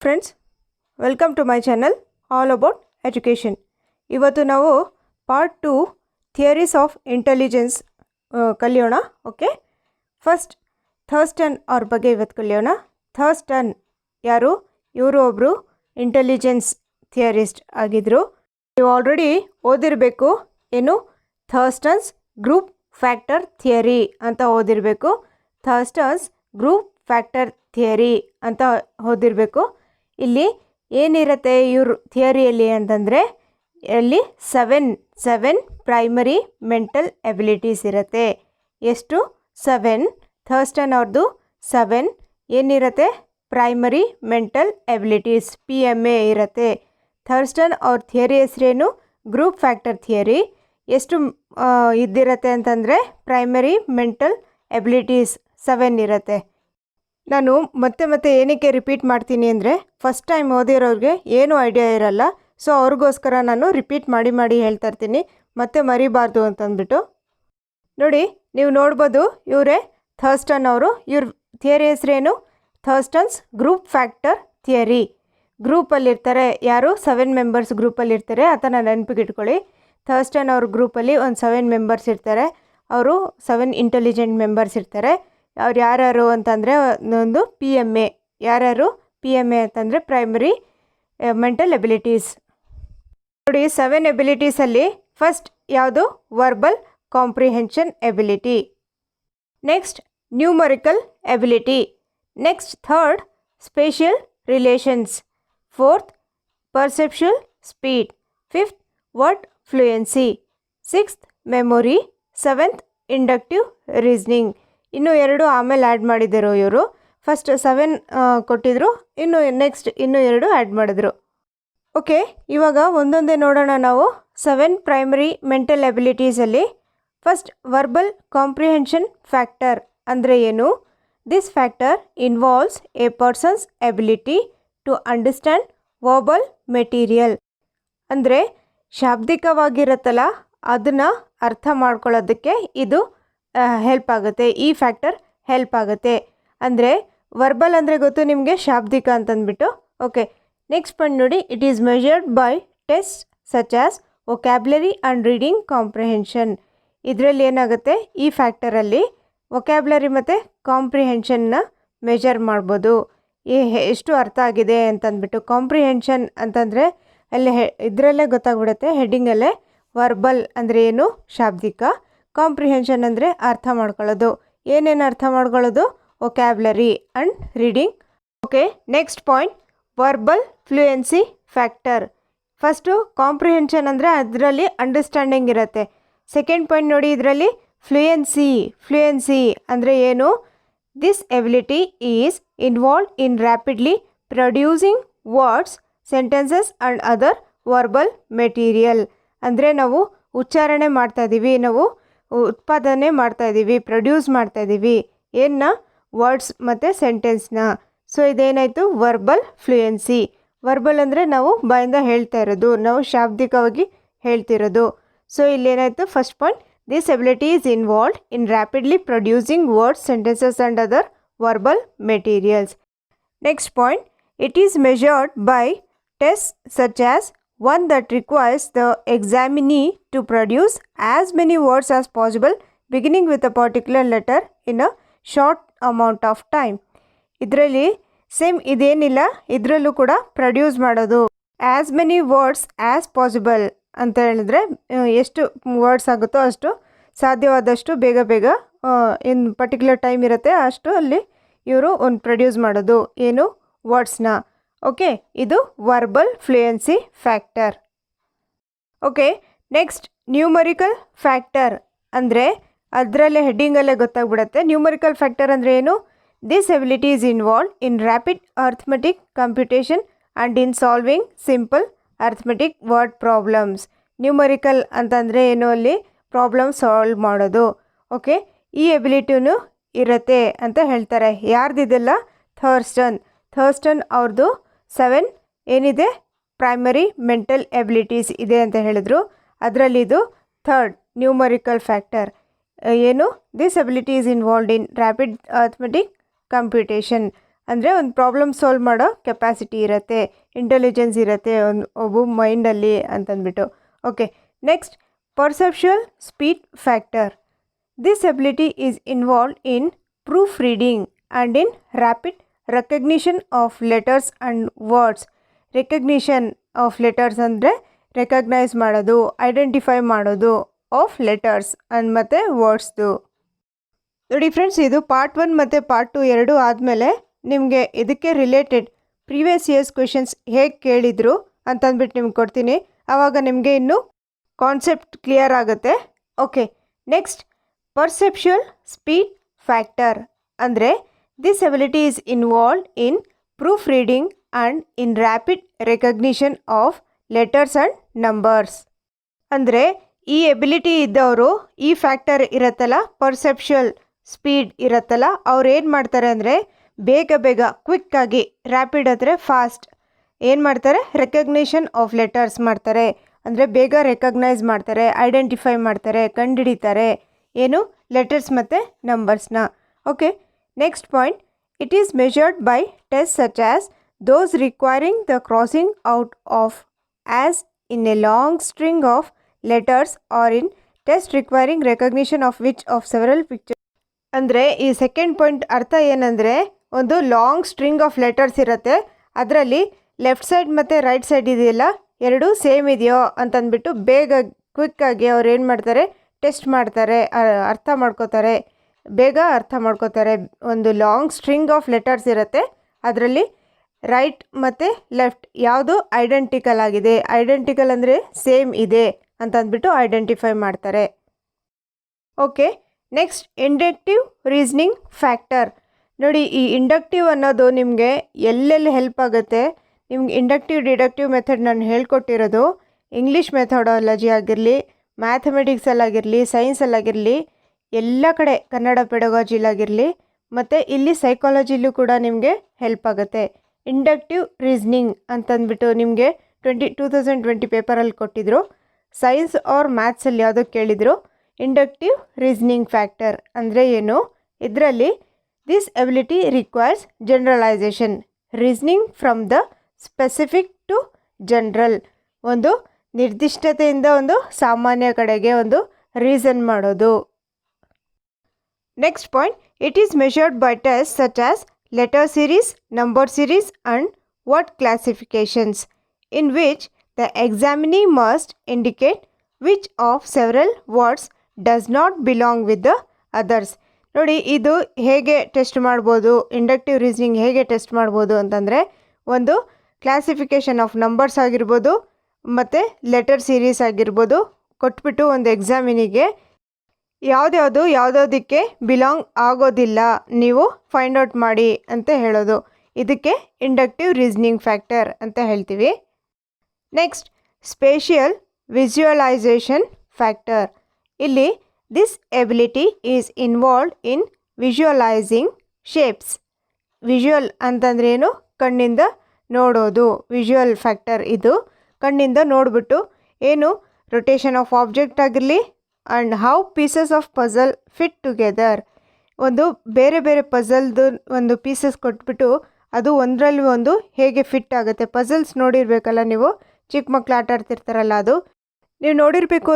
Friends, welcome to my channel all about education. ಇವತ್ತು ನಾವು part 2 theories of intelligence ಕಲಿಯೋಣ. Okay, first Thurstone ಅವ್ರ ಬಗ್ಗೆ ಇವತ್ತು ಕಲಿಯೋಣ. ಥರ್ಸ್ಟನ್ ಯಾರು? ಇವರು ಒಬ್ಬರು ಇಂಟೆಲಿಜೆನ್ಸ್ ಥಿಯರಿಸ್ಟ್ ಆಗಿದ್ದರು. ನೀವು ಆಲ್ರೆಡಿ ಓದಿರಬೇಕು, ಏನು ಥರ್ಸ್ಟನ್ಸ್ ಗ್ರೂಪ್ ಫ್ಯಾಕ್ಟರ್ ಥಿಯರಿ ಅಂತ ಓದಿರಬೇಕು. ಥರ್ಸ್ಟನ್ಸ್ ಗ್ರೂಪ್ ಫ್ಯಾಕ್ಟರ್ ಥಿಯರಿ ಅಂತ ಓದಿರಬೇಕು. ಇಲ್ಲಿ ಏನಿರುತ್ತೆ ಇವ್ರ ಥಿಯರಿಯಲ್ಲಿ ಅಂತಂದರೆ, ಅಲ್ಲಿ ಸೆವೆನ್ ಪ್ರೈಮರಿ ಮೆಂಟಲ್ ಎಬಿಲಿಟೀಸ್ ಇರುತ್ತೆ. ಎಷ್ಟು? 7. ಥರ್ಸ್ಟನ್ ಅವ್ರದ್ದು 7 ಏನಿರುತ್ತೆ? ಪ್ರೈಮರಿ ಮೆಂಟಲ್ ಎಬಿಲಿಟೀಸ್ PMA ಇರುತ್ತೆ. ಥರ್ಸ್ಟನ್ ಅವ್ರ ಥಿಯರಿ ಹೆಸರೇನು? Group factor theory. ಎಷ್ಟು ಇದ್ದಿರುತ್ತೆ ಅಂತಂದರೆ, ಪ್ರೈಮರಿ ಮೆಂಟಲ್ ಎಬಿಲಿಟೀಸ್ 7 ಇರುತ್ತೆ. ನಾನು ಮತ್ತೆ ಏನಕ್ಕೆ ರಿಪೀಟ್ ಮಾಡ್ತೀನಿ ಅಂದರೆ, ಫಸ್ಟ್ ಟೈಮ್ ಓದಿರೋರಿಗೆ ಏನೂ ಐಡಿಯಾ ಇರಲ್ಲ. ಸೊ ಅವ್ರಿಗೋಸ್ಕರ ನಾನು ರಿಪೀಟ್ ಮಾಡಿ ಹೇಳ್ತಾ ಇರ್ತೀನಿ, ಮತ್ತೆ ಮರಿಬಾರ್ದು ಅಂತಂದ್ಬಿಟ್ಟು. ನೋಡಿ, ನೀವು ನೋಡ್ಬೋದು, ಇವರೇ ಥರ್ಸ್ಟನ್ ಅವರು. ಇವ್ರ ಥಿಯರಿ ಹೆಸರೇನು? ಥರ್ಸ್ಟನ್ಸ್ ಗ್ರೂಪ್ ಫ್ಯಾಕ್ಟರ್ ಥಿಯರಿ. ಗ್ರೂಪಲ್ಲಿರ್ತಾರೆ ಯಾರು? 7 ಮೆಂಬರ್ಸ್ ಗ್ರೂಪಲ್ಲಿರ್ತಾರೆ. ಅದನ್ನು ನೆನಪಿಗೆ ಇಟ್ಕೊಳ್ಳಿ. ಥರ್ಸ್ಟನ್ ಅವ್ರ ಗ್ರೂಪಲ್ಲಿ ಒಂದು 7 ಮೆಂಬರ್ಸ್ ಇರ್ತಾರೆ. ಅವರು 7 ಇಂಟೆಲಿಜೆಂಟ್ ಮೆಂಬರ್ಸ್ ಇರ್ತಾರೆ. ಅವ್ರು ಯಾರ್ಯಾರು ಅಂತಂದರೆ, ಒಂದು PMA. ಯಾರ್ಯಾರು PMA ಅಂತಂದರೆ ಪ್ರೈಮರಿ ಮೆಂಟಲ್ ಎಬಿಲಿಟೀಸ್. ನೋಡಿ, 7 ಎಬಿಲಿಟೀಸಲ್ಲಿ ಫಸ್ಟ್ ಯಾವುದು? Verbal comprehension ability. Next numerical ability. Next third spatial relations. Fourth perceptual speed. Fifth word fluency. Sixth memory. Seventh inductive reasoning. ಇನ್ನೂ 2 ಆಮೇಲೆ ಆ್ಯಡ್ ಮಾಡಿದರು ಇವರು. ಫಸ್ಟ್ 7 ಕೊಟ್ಟಿದ್ರು, ನೆಕ್ಸ್ಟ್ ಇನ್ನೂ 2 ಆ್ಯಡ್ ಮಾಡಿದ್ರು. ಓಕೆ, ಇವಾಗ ಒಂದೊಂದೇ ನೋಡೋಣ ನಾವು. 7 ಪ್ರೈಮರಿ ಮೆಂಟಲ್ ಎಬಿಲಿಟೀಸಲ್ಲಿ ಫಸ್ಟ್ ವರ್ಬಲ್ ಕಾಂಪ್ರಿಹೆನ್ಷನ್ ಫ್ಯಾಕ್ಟರ್ ಅಂದರೆ ಏನು? This factor involves a person's ability to understand verbal material. ಅಂದರೆ ಶಾಬ್ದಿಕವಾಗಿರುತ್ತಲ್ಲ, ಅದನ್ನು ಅರ್ಥ ಮಾಡ್ಕೊಳ್ಳೋದಕ್ಕೆ ಇದು ಹೆಲ್ಪ್ ಆಗುತ್ತೆ. ಈ ಫ್ಯಾಕ್ಟರ್ ಹೆಲ್ಪ್ ಆಗುತ್ತೆ. ಅಂದರೆ ವರ್ಬಲ್ ಅಂದರೆ ಗೊತ್ತು ನಿಮಗೆ, ಶಾಬ್ದಿಕ ಅಂತಂದ್ಬಿಟ್ಟು. ಓಕೆ, ನೆಕ್ಸ್ಟ್ ಪಾಯಿಂಟ್ ನೋಡಿ. It is measured by test such as vocabulary and reading comprehension. ಇದರಲ್ಲಿ ಏನಾಗುತ್ತೆ? ಈ ಫ್ಯಾಕ್ಟರಲ್ಲಿ ವೊಕ್ಯಾಬ್ಲರಿ ಮತ್ತು ಕಾಂಪ್ರಿಹೆನ್ಷನ್ನ ಮೆಜರ್ ಮಾಡ್ಬೋದು. ಎಷ್ಟು ಅರ್ಥ ಆಗಿದೆ ಅಂತಂದ್ಬಿಟ್ಟು. ಕಾಂಪ್ರಿಹೆನ್ಷನ್ ಅಂತಂದರೆ ಅಲ್ಲಿ ಇದರಲ್ಲೇ ಗೊತ್ತಾಗ್ಬಿಡುತ್ತೆ, ಹೆಡ್ಡಿಂಗಲ್ಲೇ. ವರ್ಬಲ್ ಅಂದರೆ ಏನು? ಶಾಬ್ದಿಕ. ಕಾಂಪ್ರಿಹೆನ್ಷನ್ ಅಂದರೆ ಅರ್ಥ ಮಾಡ್ಕೊಳ್ಳೋದು. ಏನೇನು ಅರ್ಥ ಮಾಡ್ಕೊಳ್ಳೋದು? Vocabulary and reading. Okay, next point verbal fluency factor. First comprehension ಅಂದರೆ ಅದರಲ್ಲಿ ಅಂಡರ್ಸ್ಟ್ಯಾಂಡಿಂಗ್ ಇರುತ್ತೆ. ಸೆಕೆಂಡ್ ಪಾಯಿಂಟ್ ನೋಡಿ, ಇದರಲ್ಲಿ ಫ್ಲೂಯೆನ್ಸಿ ಅಂದರೆ ಏನು? This ability is involved in rapidly producing words, sentences and other verbal material. ಅಂದರೆ ನಾವು ಉಚ್ಚಾರಣೆ ಮಾಡ್ತಾಯಿದ್ದೀವಿ, ನಾವು ಉತ್ಪಾದನೆ ಮಾಡ್ತಾಯಿದ್ದೀವಿ, ಪ್ರೊಡ್ಯೂಸ್ ಮಾಡ್ತಾಯಿದ್ದೀವಿ. ಏನ್ನ? ವರ್ಡ್ಸ್ ಮತ್ತು ಸೆಂಟೆನ್ಸ್ನ. ಸೊ ಇದೇನಾಯಿತು? Verbal fluency. ವರ್ಬಲ್ ಅಂದರೆ ನಾವು ಬಾಯಿಂದ ಹೇಳ್ತಾ ಇರೋದು, ನಾವು ಶಾಬ್ದಿಕವಾಗಿ ಹೇಳ್ತಿರೋದು. ಸೊ ಇಲ್ಲೇನಾಯಿತು? First point, this ability is involved in rapidly producing words, sentences and other verbal materials. Next point, it is measured by test such as one that requires the examinee to produce as many words as possible beginning with a particular letter in a short amount of time. ಇದರಲ್ಲಿ same ಇದೇನಿಲ್ಲ, ಇದರಲ್ಲೂ ಕೂಡ produce ಮಾಡೋದು. As many words as possible ಅಂತ ಹೇಳಿದ್ರೆ ಎಷ್ಟು words ಆಗುತ್ತೋ ಅಷ್ಟು ಸಾಧ್ಯವಾದಷ್ಟು ಬೇಗ ಇನ್ ಪರ್ಟಿಕ್ಯುಲರ್ ಟೈಮ್ ಇರುತ್ತೆ ಅಷ್ಟು ಅಲ್ಲಿ ಇವರು ಒಂದು ಪ್ರೊಡ್ಯೂಸ್ ಮಾಡೋದು. ಏನು? ವರ್ಡ್ಸ್ನ. ಓಕೆ, ಇದು verbal fluency factor. Okay, next numerical factor ಅಂದರೆ ಅದರಲ್ಲೇ ಹೆಡ್ಡಿಂಗಲ್ಲೇ ಗೊತ್ತಾಗ್ಬಿಡುತ್ತೆ. ನ್ಯೂಮರಿಕಲ್ ಫ್ಯಾಕ್ಟರ್ ಅಂದರೆ ಏನು? This ability is involved in rapid arithmetic computation and in solving simple arithmetic word problems. Numerical ಅಂತಂದರೆ ಏನು? ಅಲ್ಲಿ ಪ್ರಾಬ್ಲಮ್ ಸಾಲ್ವ್ ಮಾಡೋದು. ಓಕೆ, ಈ ಎಬಿಲಿಟಿನೂ ಇರುತ್ತೆ ಅಂತ ಹೇಳ್ತಾರೆ. ಯಾರ್ದಿದೆಲ್ಲ? ಥರ್ಸ್ಟನ್ ಅವ್ರದ್ದು 7 ಏನಿದೆ? ಪ್ರೈಮರಿ ಮೆಂಟಲ್ ಎಬಿಲಿಟೀಸ್ ಇದೆ ಅಂತ ಹೇಳಿದ್ರು. ಅದರಲ್ಲಿ ಇದು ಥರ್ಡ್ ನ್ಯೂಮರಿಕಲ್ ಫ್ಯಾಕ್ಟರ್. ಏನು? This ability is involved in rapid arithmetic computation. ಅಂದರೆ ಒಂದು ಪ್ರಾಬ್ಲಮ್ ಸಾಲ್ವ್ ಮಾಡೋ ಕೆಪಾಸಿಟಿ ಇರುತ್ತೆ, ಇಂಟೆಲಿಜೆನ್ಸ್ ಇರುತ್ತೆ ಒಬ್ಬ ಮೈಂಡಲ್ಲಿ ಅಂತಂದ್ಬಿಟ್ಟು. Okay, next perceptual speed factor. This ability is involved in proof reading and in rapid recognition of letters and words. Recognition of letters ಅಂದರೆ recognise ಮಾಡೋದು, ಐಡೆಂಟಿಫೈ ಮಾಡೋದು ಆಫ್ ಲೆಟರ್ಸ್ ಅಂಡ್ ಮತ್ತು ವರ್ಡ್ಸ್ದು. ನೋಡಿ ಫ್ರೆಂಡ್ಸ್, ಇದು ಪಾರ್ಟ್ 1 ಮತ್ತು ಪಾರ್ಟ್ 2 ಎರಡೂ ಆದಮೇಲೆ ನಿಮಗೆ ಇದಕ್ಕೆ ರಿಲೇಟೆಡ್ ಪ್ರೀವಿಯಸ್ ಇಯರ್ಸ್ ಕ್ವೆಶನ್ಸ್ ಹೇಗೆ ಕೇಳಿದರು ಅಂತಂದ್ಬಿಟ್ಟು ನಿಮ್ಗೆ ಕೊಡ್ತೀನಿ. ಆವಾಗ ನಿಮಗೆ ಇನ್ನೂ ಕಾನ್ಸೆಪ್ಟ್ ಕ್ಲಿಯರ್ ಆಗುತ್ತೆ. Okay, next perceptual speed factor ಅಂದರೆ this ability is involved in proof reading and in rapid recognition of letters and numbers. ಅಂದರೆ ಈ ಎಬಿಲಿಟಿ ಇದ್ದವರು, ಈ ಫ್ಯಾಕ್ಟರ್ ಇರುತ್ತಲ್ಲ, ಪರ್ಸೆಪ್ಷುವಲ್ ಸ್ಪೀಡ್ ಇರುತ್ತಲ್ಲ, ಅವ್ರು ಏನು ಮಾಡ್ತಾರೆ ಅಂದರೆ ಬೇಗ ಬೇಗ ಕ್ವಿಕ್ಕಾಗಿ, ರ್ಯಾಪಿಡ್ ಅಂದರೆ ಫಾಸ್ಟ್, ಏನು ಮಾಡ್ತಾರೆ, ರೆಕಗ್ನಿಷನ್ ಆಫ್ ಲೆಟರ್ಸ್ ಮಾಡ್ತಾರೆ. ಅಂದರೆ ಬೇಗ ರೆಕಗ್ನೈಸ್ ಮಾಡ್ತಾರೆ, ಐಡೆಂಟಿಫೈ ಮಾಡ್ತಾರೆ, ಕಂಡುಹಿಡಿತಾರೆ ಏನು, ಲೆಟರ್ಸ್ ಮತ್ತು ನಂಬರ್ಸ್ನ. Okay, next point, it is measured by test such as those requiring the crossing out of as in a long string of letters or in test requiring recognition of which of several pictures. ಅಂದರೆ ಈ second point ಅರ್ಥ ಏನಂದರೆ, ಒಂದು long string of letters ಇರುತ್ತೆ, ಅದರಲ್ಲಿ left side ಮತ್ತು right side ಇದೆಯಲ್ಲ, ಎರಡೂ ಸೇಮ್ ಇದೆಯೋ ಅಂತಂದ್ಬಿಟ್ಟು ಬೇಗ ಕ್ವಿಕ್ಕಾಗಿ ಅವ್ರು ಏನು ಮಾಡ್ತಾರೆ, ಟೆಸ್ಟ್ ಮಾಡ್ತಾರೆ, ಅರ್ಥ ಮಾಡ್ಕೋತಾರೆ, ಬೇಗ ಅರ್ಥ ಮಾಡ್ಕೋತಾರೆ. ಒಂದು ಲಾಂಗ್ ಸ್ಟ್ರಿಂಗ್ ಆಫ್ ಲೆಟರ್ಸ್ ಇರುತ್ತೆ, ಅದರಲ್ಲಿ ರೈಟ್ ಮತ್ತು ಲೆಫ್ಟ್ ಯಾವುದು ಐಡೆಂಟಿಕಲ್ ಆಗಿದೆ, ಐಡೆಂಟಿಕಲ್ ಅಂದರೆ ಸೇಮ್ ಇದೆ ಅಂತಂದ್ಬಿಟ್ಟು ಐಡೆಂಟಿಫೈ ಮಾಡ್ತಾರೆ. Okay, next inductive reasoning factor. ನೋಡಿ, ಈ ಇಂಡಕ್ಟಿವ್ ಅನ್ನೋದು ನಿಮಗೆ ಎಲ್ಲೆಲ್ಲಿ ಹೆಲ್ಪ್ ಆಗುತ್ತೆ. ನಿಮ್ಗೆ ಇಂಡಕ್ಟಿವ್ ಡಿಡಕ್ಟಿವ್ ಮೆಥಡ್ ನಾನು ಹೇಳ್ಕೊಟ್ಟಿರೋದು ಇಂಗ್ಲೀಷ್ ಮೆಥಡಾಲಜಿ ಆಗಿರಲಿ, ಮ್ಯಾಥಮೆಟಿಕ್ಸಲ್ಲಾಗಿರಲಿ, ಸೈನ್ಸಲ್ಲಾಗಿರಲಿ, ಎಲ್ಲ ಕಡೆ ಕನ್ನಡ ಪೆಡಗಾಜಿಲಾಗಿರಲಿ, ಮತ್ತು ಇಲ್ಲಿ ಸೈಕಾಲಜಿಲೂ ಕೂಡ ನಿಮಗೆ ಹೆಲ್ಪ್ ಆಗುತ್ತೆ. ಇಂಡಕ್ಟಿವ್ ರೀಸ್ನಿಂಗ್ ಅಂತಂದ್ಬಿಟ್ಟು ನಿಮಗೆ 2020 ಪೇಪರಲ್ಲಿ ಕೊಟ್ಟಿದ್ರು. ಸೈನ್ಸ್ ಆರ್ ಮ್ಯಾಥ್ಸಲ್ಲಿ ಯಾವುದೋ ಕೇಳಿದರು. ಇಂಡಕ್ಟಿವ್ ರೀಸ್ನಿಂಗ್ ಫ್ಯಾಕ್ಟರ್ ಅಂದರೆ ಏನು, ಇದರಲ್ಲಿ this ability requires generalization, reasoning from the specific to general. ಒಂದು ನಿರ್ದಿಷ್ಟತೆಯಿಂದ ಒಂದು ಸಾಮಾನ್ಯ ಕಡೆಗೆ ಒಂದು ರೀಸನ್ ಮಾಡೋದು. Next point, it is measured by test such as letter series, number series and word classifications, in which the examinee must indicate which of several words does not belong with the others. ನೋಡಿ, ಇದು ಹೇಗೆ test ಮಾಡ್ಬೋದು, inductive reasoning ಹೇಗೆ test ಮಾಡ್ಬೋದು ಅಂತಂದರೆ, ಒಂದು classification of numbers ಆಗಿರ್ಬೋದು ಮತ್ತು ಲೆಟರ್ ಸೀರೀಸ್ ಆಗಿರ್ಬೋದು ಕೊಟ್ಬಿಟ್ಟು ಒಂದು ಎಕ್ಸಾಮಿನಿಗೆ ಯಾವುದಕ್ಕೆ ಬಿಲಾಂಗ್ ಆಗೋದಿಲ್ಲ ನೀವು ಫೈಂಡ್ ಔಟ್ ಮಾಡಿ ಅಂತ ಹೇಳೋದು. ಇದಕ್ಕೆ ಇಂಡಕ್ಟಿವ್ ರೀಸನಿಂಗ್ ಫ್ಯಾಕ್ಟರ್ ಅಂತ ಹೇಳ್ತೀವಿ. Next spatial visualisation factor. ಇಲ್ಲಿ this ability is involved in visualising shapes. Visual ಅಂತಂದ್ರೆ ಏನು, ಕಣ್ಣಿಂದ ನೋಡೋದು. ವಿಜುವಲ್ ಫ್ಯಾಕ್ಟರ್ ಇದು ಕಣ್ಣಿಂದ ನೋಡಿಬಿಟ್ಟು ಏನು ರೊಟೇಷನ್ ಆಫ್ ಆಬ್ಜೆಕ್ಟ್ ಆಗಿರಲಿ and how pieces of puzzle fit together. ಒಂದು ಬೇರೆ ಬೇರೆ ಪಝಲ್ದು ಒಂದು ಪೀಸಸ್ ಕೊಟ್ಬಿಟ್ಟು ಅದು ಒಂದರಲ್ಲಿ ಒಂದು ಹೇಗೆ ಫಿಟ್ ಆಗುತ್ತೆ. ಪಝಲ್ಸ್ ನೋಡಿರಬೇಕಲ್ಲ ನೀವು, ಚಿಕ್ಕ ಮಕ್ಕಳು ಆಟ ಆಡ್ತಿರ್ತಾರಲ್ಲ, ಅದು ನೀವು ನೋಡಿರಬೇಕು.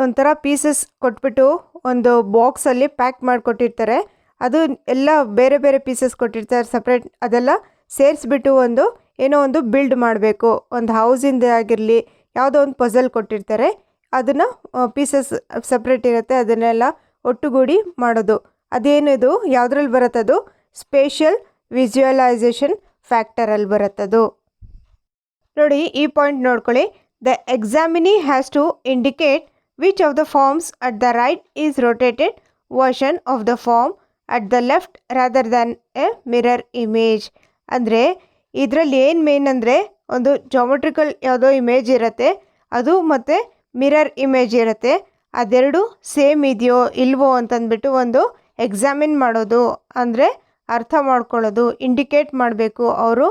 ಒಂಥರ ಪೀಸಸ್ ಕೊಟ್ಬಿಟ್ಟು ಒಂದು ಬಾಕ್ಸಲ್ಲಿ ಪ್ಯಾಕ್ ಮಾಡಿಕೊಟ್ಟಿರ್ತಾರೆ, ಅದು ಎಲ್ಲ ಬೇರೆ ಬೇರೆ ಪೀಸಸ್ ಕೊಟ್ಟಿರ್ತಾರೆ ಸಪ್ರೇಟ್. ಅದೆಲ್ಲ ಸೇರಿಸ್ಬಿಟ್ಟು ಒಂದು ಏನೋ ಒಂದು ಬಿಲ್ಡ್ ಮಾಡಬೇಕು. ಒಂದು ಹೌಸಿಂದ ಆಗಿರಲಿ, ಯಾವುದೋ ಒಂದು ಪಝಲ್ ಕೊಟ್ಟಿರ್ತಾರೆ, ಅದನ್ನು ಪೀಸಸ್ ಸಪ್ರೇಟ್ ಇರುತ್ತೆ, ಅದನ್ನೆಲ್ಲ ಒಟ್ಟುಗೂಡಿ ಮಾಡೋದು. ಅದೇನಿದು ಯಾವುದ್ರಲ್ಲಿ ಬರುತ್ತದು, ಸ್ಪೇಷಿಯಲ್ ವಿಜುವಲೈಸೇಷನ್ ಫ್ಯಾಕ್ಟರಲ್ಲಿ ಬರುತ್ತದು. ನೋಡಿ, ಈ ಪಾಯಿಂಟ್ ನೋಡ್ಕೊಳ್ಳಿ. The examinee has to indicate which of the forms at the right is rotated version of the form at the left rather than a mirror image. ಅಂದರೆ ಇದರಲ್ಲಿ ಏನು ಮೇನ್ ಅಂದರೆ, ಒಂದು ಜಾಮೆಟ್ರಿಕಲ್ ಯಾವುದೋ image ಇರುತ್ತೆ, ಅದು ಮತ್ತು ಮಿರರ್ ಇಮೇಜ್ ಇರುತ್ತೆ, ಅದೆರಡು ಸೇಮ್ ಇದೆಯೋ ಇಲ್ವೋ ಅಂತಂದ್ಬಿಟ್ಟು ಒಂದು ಎಕ್ಸಾಮಿನ್ ಮಾಡೋದು. ಅಂದರೆ ಅರ್ಥ ಮಾಡ್ಕೊಳ್ಳೋದು, ಇಂಡಿಕೇಟ್ ಮಾಡಬೇಕು, ಅವರು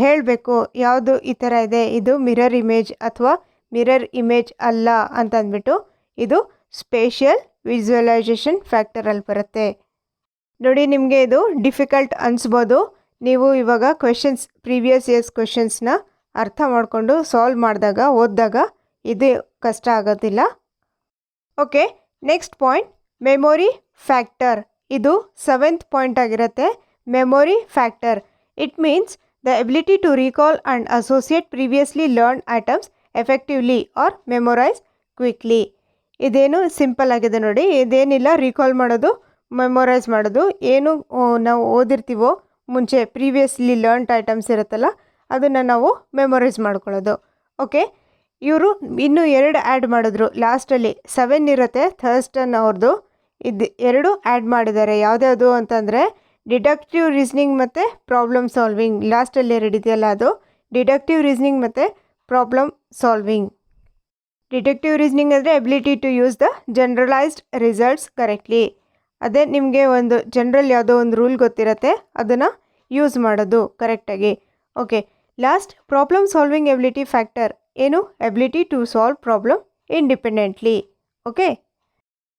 ಹೇಳಬೇಕು ಯಾವುದು ಈ ಥರ ಇದೆ, ಇದು ಮಿರರ್ ಇಮೇಜ್ ಅಥವಾ ಮಿರರ್ ಇಮೇಜ್ ಅಲ್ಲ ಅಂತಂದ್ಬಿಟ್ಟು. ಇದು ಸ್ಪೇಷಿಯಲ್ ವಿಜುವಲೈಸೇಷನ್ ಫ್ಯಾಕ್ಟರಲ್ಲಿ ಬರುತ್ತೆ. ನೋಡಿ, ನಿಮಗೆ ಇದು ಡಿಫಿಕಲ್ಟ್ ಅನಿಸ್ಬೋದು. ನೀವು ಇವಾಗ ಕ್ವೆಶನ್ಸ್ ಪ್ರೀವಿಯಸ್ ಇಯರ್ಸ್ ಕ್ವೆಶನ್ಸ್ನ ಅರ್ಥ ಮಾಡಿಕೊಂಡು ಸಾಲ್ವ್ ಮಾಡಿದಾಗ ಓದಿದಾಗ ಇದು ಕಷ್ಟ ಆಗೋದಿಲ್ಲ. Okay, next point memory factor. ಇದು 7th ಪಾಯಿಂಟ್ ಆಗಿರುತ್ತೆ. Memory factor it means the ability to recall and associate previously learn items effectively or memorize quickly. ಇದೇನು ಸಿಂಪಲ್ ಆಗಿದೆ ನೋಡಿ, ಇದೇನಿಲ್ಲ ರೀಕಾಲ್ ಮಾಡೋದು ಮೆಮೊರೈಸ್ ಮಾಡೋದು. ಏನು ನಾವು ಓದಿರ್ತೀವೋ ಮುಂಚೆ ಪ್ರೀವಿಯಸ್ಲಿ ಲರ್ನ್ಡ್ ಐಟಮ್ಸ್ ಇರುತ್ತಲ್ಲ ಅದನ್ನು ನಾವು ಮೆಮೊರೈಸ್ ಮಾಡ್ಕೊಳ್ಳೋದು. ಓಕೆ, ಇವರು ಇನ್ನೂ 2 ಆ್ಯಡ್ ಮಾಡಿದ್ರು ಲಾಸ್ಟಲ್ಲಿ. 7 ಇರುತ್ತೆ ಥರ್ಸ್ಟನ್ ಅವ್ರದ್ದು, ಇದು 2 ಆ್ಯಡ್ ಮಾಡಿದ್ದಾರೆ. ಯಾವುದ್ಯಾವುದು ಅಂತಂದರೆ ಡಿಡಕ್ಟಿವ್ ರೀಸ್ನಿಂಗ್ ಮತ್ತು ಪ್ರಾಬ್ಲಮ್ ಸಾಲ್ವಿಂಗ್. ಲಾಸ್ಟಲ್ಲಿ 2 ಇದೆಯಲ್ಲ ಅದು ಡಿಡಕ್ಟಿವ್ ರೀಸ್ನಿಂಗ್ ಮತ್ತು ಪ್ರಾಬ್ಲಮ್ ಸಾಲ್ವಿಂಗ್. ಡಿಡಕ್ಟಿವ್ ರೀಸ್ನಿಂಗ್ ಅಂದರೆ ability to use the generalized results correctly. ಅದೇ ನಿಮಗೆ ಒಂದು ಜನರಲ್ ಯಾವುದೋ ಒಂದು ರೂಲ್ ಗೊತ್ತಿರುತ್ತೆ ಅದನ್ನು ಯೂಸ್ ಮಾಡೋದು ಕರೆಕ್ಟಾಗಿ. Okay, last problem solving ability factor ಏನು? Ability to solve problem independently. Okay,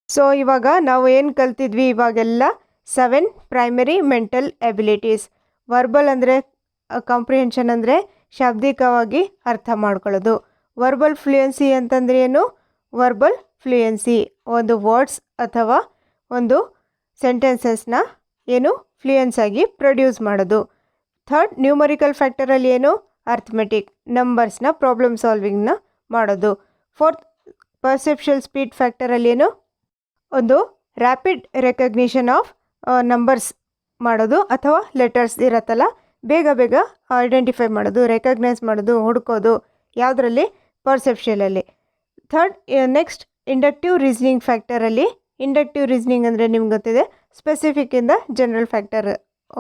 so ಇವಾಗ ನಾವು ಏನು ಕಲ್ತಿದ್ವಿ ಇವಾಗೆಲ್ಲ 7 ಪ್ರೈಮರಿ ಮೆಂಟಲ್ ಎಬಿಲಿಟೀಸ್. ವರ್ಬಲ್ ಅಂದರೆ ಕಾಂಪ್ರಿಹೆನ್ಷನ್ ಅಂದರೆ ಶಾಬ್ದಿಕವಾಗಿ ಅರ್ಥ ಮಾಡ್ಕೊಳ್ಳೋದು. ವರ್ಬಲ್ ಫ್ಲೂಯೆನ್ಸಿ ಅಂತಂದರೆ ಏನು? ವರ್ಬಲ್ ಫ್ಲೂಯೆನ್ಸಿ ಒಂದು ವರ್ಡ್ಸ್ ಅಥವಾ ಒಂದು ಸೆಂಟೆನ್ಸಸ್ನ ಏನು ಫ್ಲೂಯೆನ್ಸ್ ಆಗಿ ಪ್ರೊಡ್ಯೂಸ್ ಮಾಡೋದು. ಥರ್ಡ್ ನ್ಯೂಮರಿಕಲ್ ಫ್ಯಾಕ್ಟರಲ್ಲಿ ಏನು? ಅರ್ಥಮೆಟಿಕ್ ನಂಬರ್ಸ್ನ ಪ್ರಾಬ್ಲಮ್ ಸಾಲ್ವಿಂಗ್ನ ಮಾಡೋದು. ಫೋರ್ತ್ ಪರ್ಸೆಪ್ಷುವಲ್ ಸ್ಪೀಡ್ ಫ್ಯಾಕ್ಟರಲ್ಲಿ ಏನು? ಒಂದು ರ್ಯಾಪಿಡ್ ರೆಕಗ್ನಿಷನ್ ಆಫ್ ನಂಬರ್ಸ್ ಮಾಡೋದು ಅಥವಾ ಲೆಟರ್ಸ್ ಇರತ್ತಲ್ಲ ಬೇಗ ಬೇಗ ಐಡೆಂಟಿಫೈ ಮಾಡೋದು, ರೆಕಗ್ನೈಸ್ ಮಾಡೋದು, ಹುಡ್ಕೋದು. ಯಾವುದರಲ್ಲಿ? ಪರ್ಸೆಪ್ಷನಲ್ಲಿ. ಥರ್ಡ್ ನೆಕ್ಸ್ಟ್ ಇಂಡಕ್ಟಿವ್ ರೀಸ್ನಿಂಗ್ ಫ್ಯಾಕ್ಟರಲ್ಲಿ. ಇಂಡಕ್ಟಿವ್ ರೀಸ್ನಿಂಗ್ ಅಂದರೆ ನಿಮ್ಗೆ ಗೊತ್ತಿದೆ ಸ್ಪೆಸಿಫಿಕ್ಕಿಂದ ಜನರಲ್ ಫ್ಯಾಕ್ಟರ್